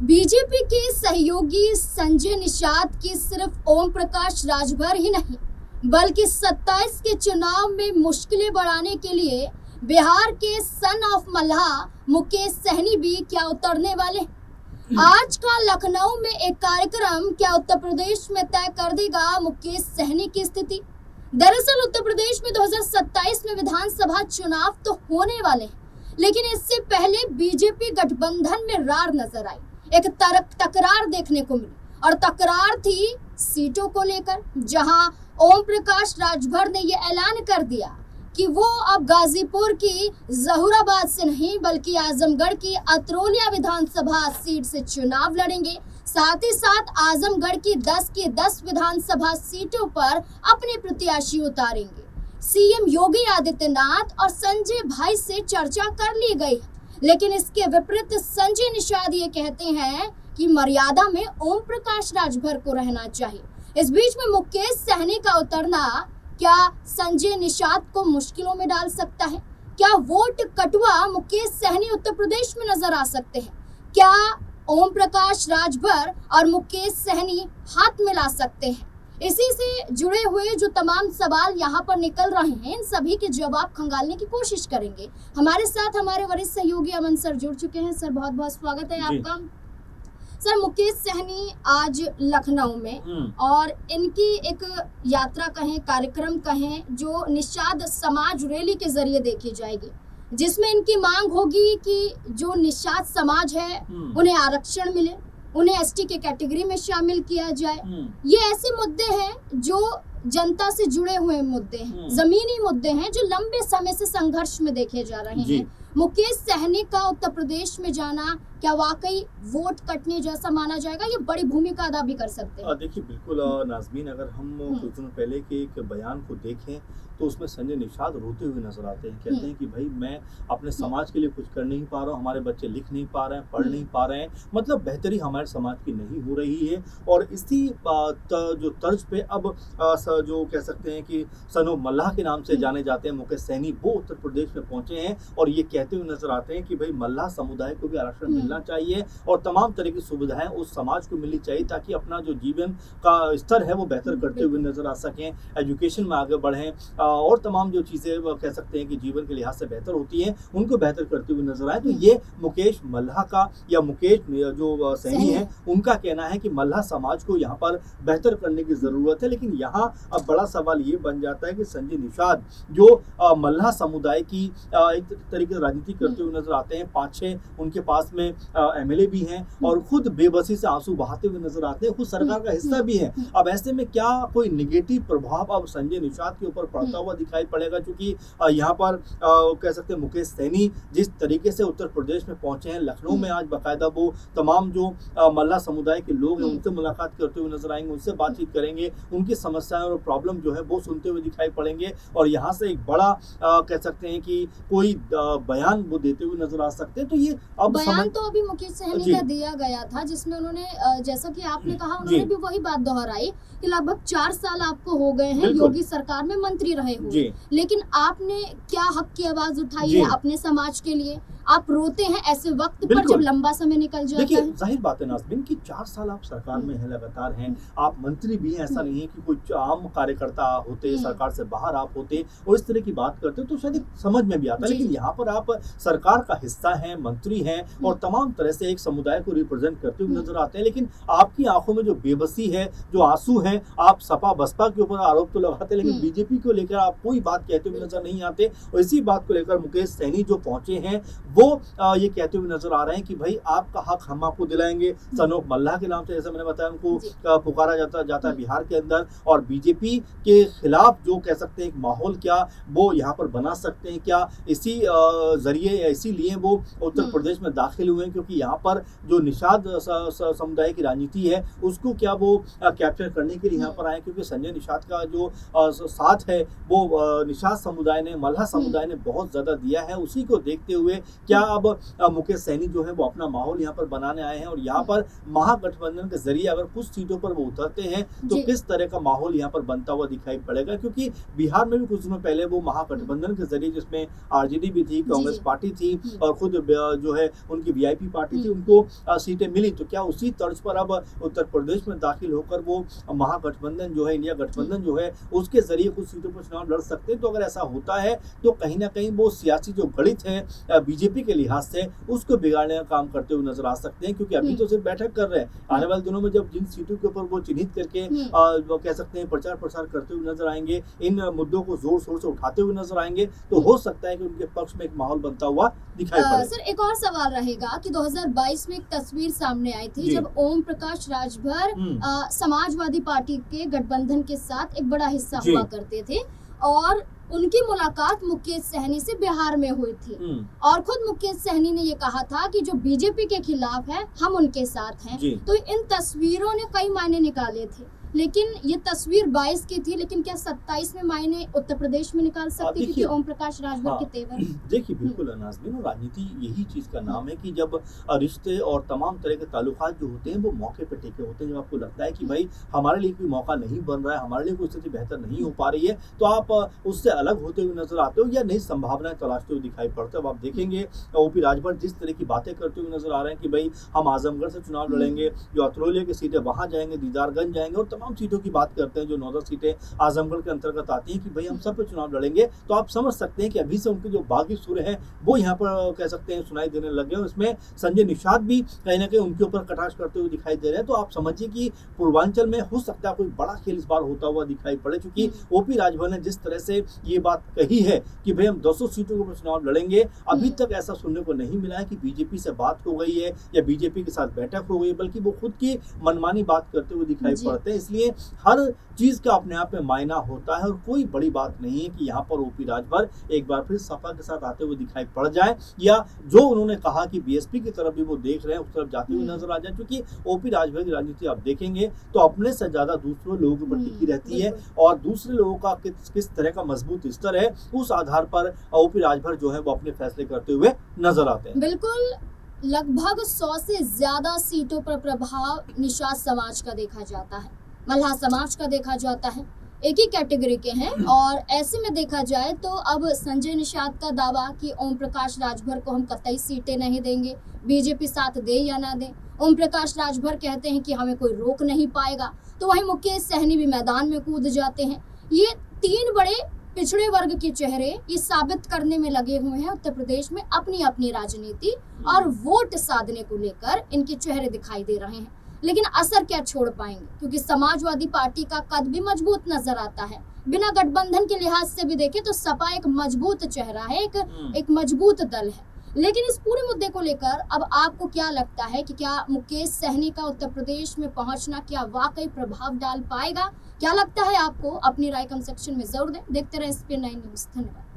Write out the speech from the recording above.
BJP के सहयोगी संजय निषाद की सिर्फ ओम प्रकाश राजभर ही नहीं बल्कि 27 के चुनाव में मुश्किलें बढ़ाने के लिए बिहार के सन ऑफ मल्लाह मुकेश सहनी भी क्या उतरने वाले हैं। आज का लखनऊ में एक कार्यक्रम क्या उत्तर प्रदेश में तय कर देगा मुकेश सहनी की स्थिति। दरअसल उत्तर प्रदेश में 2027 में विधानसभा चुनाव तो होने वाले हैं, लेकिन इससे पहले बीजेपी गठबंधन में रार नजर आई। एक तकरार देखने को मिली और तकरार थी सीटों को लेकर, जहां ओम प्रकाश राजभर ने यह ऐलान कर दिया कि वो अब गाजीपुर की जहूराबाद से नहीं बल्कि आजमगढ़ की अतरौलिया विधानसभा सीट से चुनाव लड़ेंगे। साथ ही साथ आजमगढ़ की 10 की 10 विधानसभा सीटों पर अपने प्रत्याशी उतारेंगे। सीएम योगी आदित्यनाथ और संजय भाई से चर्चा कर ली गई, लेकिन इसके विपरीत संजय निषाद ये कहते हैं कि मर्यादा में ओम प्रकाश राजभर को रहना चाहिए। इस बीच में मुकेश सहनी का उतरना क्या संजय निषाद को मुश्किलों में डाल सकता है? क्या वोट कटुआ मुकेश सहनी उत्तर प्रदेश में नजर आ सकते हैं? क्या ओम प्रकाश राजभर और मुकेश सहनी हाथ मिला सकते हैं? इसी से जुड़े हुए जो तमाम सवाल यहाँ पर निकल रहे हैं, इन सभी के जवाब खंगालने की कोशिश करेंगे। हमारे साथ हमारे वरिष्ठ सहयोगी अमन सर जुड़ चुके हैं। सर बहुत बहुत स्वागत है आपका। सर, मुकेश सहनी आज लखनऊ में और इनकी एक यात्रा कहें, कार्यक्रम कहें, जो निषाद समाज रैली के जरिए देखी जाएगी, जिसमें इनकी मांग होगी कि जो निषाद समाज है उन्हें आरक्षण मिले, उन्हें एसटी के कैटेगरी में शामिल किया जाए। ये ऐसे मुद्दे हैं जो जनता से जुड़े हुए मुद्दे हैं, जमीनी मुद्दे हैं जो लंबे समय से संघर्ष में देखे जा रहे हैं। मुकेश सहनी का उत्तर प्रदेश में जाना क्या वाकई वोट कटने जैसा माना जाएगा? ये बड़ी भूमिका अदा भी कर सकते हैं। देखिए बिल्कुल नाज़मीन, अगर हम कुछ दिन पहले के एक बयान को देखें तो उसमें संजय निषाद रोते हुए नजर आते हैं। कहते हैं कि भाई मैं अपने समाज के लिए कुछ कर नहीं पा रहा हूँ, हमारे बच्चे लिख नहीं पा रहे हैं, पढ़ नहीं पा रहे हैं, मतलब बेहतरी हमारे समाज की नहीं हो रही है। और इसी जो तर्ज पे अब जो कह सकते हैं कि सन ऑफ मल्लाह के नाम से जाने जाते हैं मुकेश सहनी, वो उत्तर प्रदेश में पहुंचे हैं और ये कहते हुए नजर आते हैं कि भाई मल्लाह समुदाय को भी आरक्षण मिलना चाहिए और तमाम तरह की सुविधाएं उस समाज को मिलनी चाहिए ताकि अपना जो जीवन का स्तर है वो बेहतर करते हुए नजर आ सकें, एजुकेशन में आगे बढ़ें और तमाम जो चीज़ें कह सकते हैं कि जीवन के लिहाज से बेहतर होती हैं उनको बेहतर करते हुए नजर आए। तो ये मुकेश मल्लाह का या मुकेश जो सहनी है उनका कहना है कि मल्लाह समाज को यहाँ पर बेहतर करने की ज़रूरत है। लेकिन यहाँ अब बड़ा सवाल ये बन जाता है कि संजय निषाद जो मल्लाह समुदाय की एक तरीके से राजनीति करते हुए नजर आते हैं, 5-6 उनके पास में एमएलए भी हैं और खुद बेबसी से आंसू बहाते हुए नजर आते हैं, खुद सरकार का हिस्सा भी हैं। अब ऐसे में क्या कोई निगेटिव प्रभाव अब संजय निषाद के ऊपर पड़ता हुआ दिखाई पड़ेगा? क्योंकि यहाँ पर कह सकते हैं मुकेश सहनी जिस तरीके से उत्तर प्रदेश में पहुंचे हैं, लखनऊ में आज बाकायदा वो तमाम जो मल्लाह समुदाय के लोग हैं उनसे मुलाकात करते हुए नजर आएंगे, उनसे बातचीत करेंगे, उनकी समस्याएं और प्रॉब्लम जो है वो सुनते हुए दिखाई पड़ेंगे और यहाँ से एक बड़ा कह सकते हैं कि कोई बयान वो देते हुए नजर आ सकते हैं। तो ये अब बयान तो अभी मुकेश सहनी का दिया गया था, जिसमें उन्होंने जैसा कि आपने कहा, उन्होंने भी वही बात दोहराई कि लगभग 4 साल आपको हो गए हैं योगी सरकार में मंत्री रहे हुए, लेकिन आपने क्या हक की आवाज उठाई है अपने समाज के लिए? आप रोते हैं ऐसे वक्त पर जब लंबा समय निकल जाता है। देखिए जाहिर बात है नाज़मीन कि 4 साल आप सरकार में हैं, लगातार हैं, आप मंत्री भी हैं, ऐसा नहीं है कि कोई आम कार्यकर्ता होते, सरकार से बाहर आप होते और इस तरह की बात करते तो शायद समझ में भी आता। लेकिन यहाँ पर आप सरकार का हिस्सा हैं, मंत्री हैं और तमाम तरह से एक समुदाय को रिप्रेजेंट करते हुए नजर आते हैं। लेकिन आपकी आंखों में जो बेबसी है, जो आंसू हैं, आप सपा बसपा के ऊपर आरोप तो लगाते हैं लेकिन बीजेपी को लेकर आप कोई बात कहते हुए नजर नहीं आते। और इसी बात को लेकर मुकेश सहनी जो पहुंचे हैं वो ये कहते हुए नजर आ रहे हैं कि भाई आपका हक हम आपको दिलाएंगे। सन ऑफ मल्लाह के नाम से, जैसे मैंने बताया, उनको पुकारा जाता है बिहार के अंदर और बीजेपी के खिलाफ जो कह सकते हैं एक माहौल क्या वो यहाँ पर बना सकते हैं क्या, इसी जरिए इसीलिए वो उत्तर प्रदेश में दाखिल हुए हैं क्योंकि यहाँ पर जो निषाद समुदाय की राजनीति है उसको क्या वो कैप्चर करने के लिए यहाँ पर आए, क्योंकि संजय निषाद का जो साथ है वो निषाद समुदाय ने, मल्लाह समुदाय ने बहुत ज़्यादा दिया है। उसी को देखते हुए क्या अब मुकेश सहनी जो है वो अपना माहौल यहाँ पर बनाने आए हैं और यहाँ पर महागठबंधन के जरिए अगर कुछ सीटों पर वो उतरते हैं तो जी। किस तरह का माहौल यहाँ पर बनता हुआ दिखाई पड़ेगा, क्योंकि बिहार में भी कुछ दिनों पहले वो महागठबंधन के जरिए जिसमें आरजेडी भी थी, कांग्रेस जी। पार्टी थी और खुद जो है उनकी वीआईपी पार्टी थी, उनको सीटें मिली। तो क्या उसी तर्ज पर अब उत्तर प्रदेश में दाखिल होकर वो महागठबंधन जो है, इंडिया गठबंधन जो है, उसके जरिए कुछ सीटों पर चुनाव लड़ सकते हैं? तो अगर ऐसा होता है तो कहीं ना कहीं वो सियासी जो गणित है बीजेपी के लिहाज से उसको बिगाड़ने का काम करते हुए नजर आ सकते हैं, क्योंकि अभी तो सिर्फ बैठक कर रहे हैं। आने वाले दिनों में जब जिन सीटों के ऊपर वो चिन्हित करके वो कह सकते हैं प्रचार प्रसार करते हुए नजर आएंगे, इन मुद्दों को जोर शोर से उठाते हुए नजर आएंगे, तो हो सकता है कि उनके पक्ष में एक माहौल बनता हुआ दिखाई पड़े। सर एक और सवाल रहेगा कि 2022 में एक तस्वीर सामने आई थी जी। जब ओम प्रकाश राजभर समाजवादी पार्टी के गठबंधन के साथ एक बड़ा हिस्सा जी। हुआ करते थे और उनकी मुलाकात मुकेश सहनी से बिहार में हुई थी और खुद मुकेश सहनी ने ये कहा था कि जो बीजेपी के खिलाफ है हम उनके साथ हैं। जी। तो इन तस्वीरों ने कई मायने निकाले थे, लेकिन ये तस्वीर 22 की थी, लेकिन क्या 27 में मायने उत्तर प्रदेश में निकाल सकते क्योंकि ओम प्रकाश राजभर के तेवर? देखिए बिल्कुल नाज़मीन, और राजनीति यही चीज का नाम है कि जब रिश्ते और तमाम तरह के ताल्लुकात जो होते हैं वो मौके पे टिके होते हैं। जब आपको लगता है कि भाई हमारे लिए कोई मौका नहीं बन रहा है, हमारे लिए कोई स्थिति बेहतर नहीं हो पा रही है, तो आप उससे अलग होते हुए नजर आते हो या नई संभावनाएं तलाशते हुए दिखाई पड़ते हो। अब आप देखेंगे ओपी राजभर जिस तरह की बातें करते हुए नजर आ रहे हैं कि भाई हम आजमगढ़ से चुनाव लड़ेंगे, जो अतरौलिया की सीटें वहां जाएंगे, दीदारगंज जाएंगे और तमाम सीटों की बात करते हैं जो 9 सीटें आजमगढ़ के अंतर्गत आती हैं कि भाई हम सब पे चुनाव लड़ेंगे। तो आप समझ सकते हैं कि अभी से उनके जो बागी सुर हैं वो यहाँ पर कह सकते हैं सुनाई देने लगे हैं। उसमें संजय निषाद भी कहीं ना कहीं उनके ऊपर कटाक्ष करते हुए दिखाई दे रहे हैं। तो आप समझिए कि पूर्वांचल में हो सकता है कोई बड़ा खेल इस बार होता हुआ दिखाई पड़े, क्योंकि ओपी राजभर ने जिस तरह से ये बात कही है कि भाई हम 200 सीटों के ऊपर चुनाव लड़ेंगे, अभी तक ऐसा सुनने को नहीं मिला है कि बीजेपी से बात हो गई है या बीजेपी के साथ बैठक हो गई है, बल्कि वो खुद की मनमानी बात करते हुए दिखाई पड़ते हैं। इसलिए हर चीज का अपने आप में मायना होता है और कोई बड़ी बात नहीं है कि यहाँ पर ओपी राजभर एक बार फिर सपा के साथ आते हुए दिखाई पड़ जाए या जो उन्होंने कहा कि बीएसपी की तरफ भी वो देख रहे हैं उस तरफ जाते हुए नजर आ जाए। क्योंकि ओपी राजभर की राजनीति आप देखेंगे तो अपने से ज्यादा दूसरे लोगों के ऊपर टिकी रहती है और दूसरे लोगों का किस तरह का मजबूत स्तर है उस आधार पर ओपी राजभर जो है वो अपने फैसले करते हुए नजर आते हैं। बिल्कुल, लगभग 100 से ज्यादा सीटों पर प्रभाव निषाद समाज का देखा जाता है, मल्लाह समाज का देखा जाता है, एक ही कैटेगरी के हैं। और ऐसे में देखा जाए तो अब संजय निषाद का दावा कि ओम प्रकाश राजभर को हम कतई सीटें नहीं देंगे, बीजेपी साथ दे या ना दे। ओम प्रकाश राजभर कहते हैं कि हमें कोई रोक नहीं पाएगा, तो वहीं मुकेश सहनी भी मैदान में कूद जाते हैं। ये 3 बड़े पिछड़े वर्ग के चेहरे ये साबित करने में लगे हुए हैं उत्तर प्रदेश में अपनी अपनी राजनीति और वोट साधने को लेकर इनके चेहरे दिखाई दे रहे हैं। लेकिन असर क्या छोड़ पाएंगे, क्योंकि समाजवादी पार्टी का कद भी मजबूत नजर आता है। बिना गठबंधन के लिहाज से भी देखें तो सपा एक मजबूत चेहरा है, एक मजबूत दल है। लेकिन इस पूरे मुद्दे को लेकर अब आपको क्या लगता है कि क्या मुकेश सहनी का उत्तर प्रदेश में पहुंचना क्या वाकई प्रभाव डाल पाएगा? क्या लगता है आपको? अपनी राय कमेंट सेक्शन में जरूर दें। देखते रहे SPN9 न्यूज़। धन्यवाद।